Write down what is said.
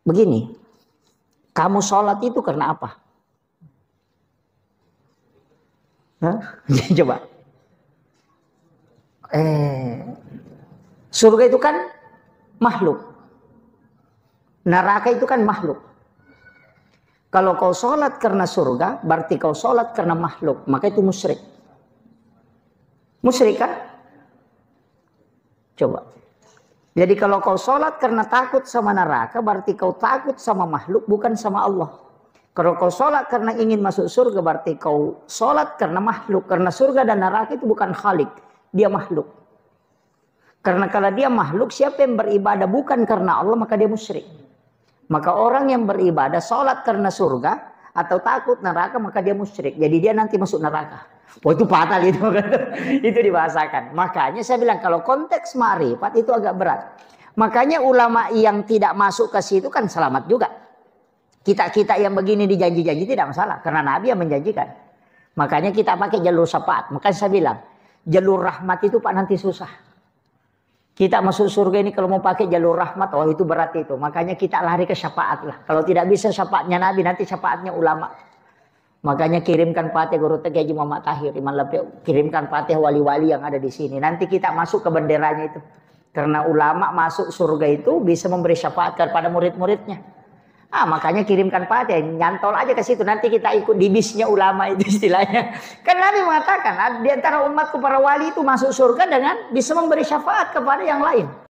begini, kamu sholat itu karena apa? Coba. Surga itu kan makhluk. Neraka itu kan makhluk. Kalau kau sholat karena surga, berarti kau sholat karena makhluk. Maka itu musyrik. Musyrik kan? Coba. Jadi kalau kau sholat karena takut sama neraka, berarti kau takut sama makhluk, bukan sama Allah. Kalau kau sholat karena ingin masuk surga, berarti kau sholat karena makhluk. Karena surga dan neraka itu bukan khalik, dia makhluk. Karena kalau dia makhluk, siapa yang beribadah bukan karena Allah, maka dia musyrik. Maka orang yang beribadah sholat karena surga atau takut neraka, maka dia musyrik. Jadi dia nanti masuk neraka. Oh itu fatal itu. Itu dibahasakan. Makanya saya bilang kalau konteks ma'rifat itu agak berat. Makanya ulama yang tidak masuk ke situ kan selamat juga. Kita yang begini dijanji-janji tidak masalah. Karena Nabi yang menjanjikan. Makanya kita pakai jalur syafaat. Makanya saya bilang jalur rahmat itu Pak nanti susah. Kita masuk surga ini kalau mau pakai jalur rahmat, oh itu berat itu. Makanya kita lari ke syafaat lah. Kalau tidak bisa syafaatnya Nabi, nanti syafaatnya ulama. Makanya kirimkan Fatihah Guru Tegi Haji Muhammad Tahir, Iman Lapi, kirimkan Fatihah wali-wali yang ada di sini. Nanti kita masuk ke benderanya itu. Karena ulama masuk surga itu bisa memberi syafaat kepada murid-muridnya. Makanya kirimkan Fatihah, nyantol aja ke situ. Nanti kita ikut di bisnya ulama itu istilahnya. Kan Nabi mengatakan di antara umatku para wali itu masuk surga dengan bisa memberi syafaat kepada yang lain.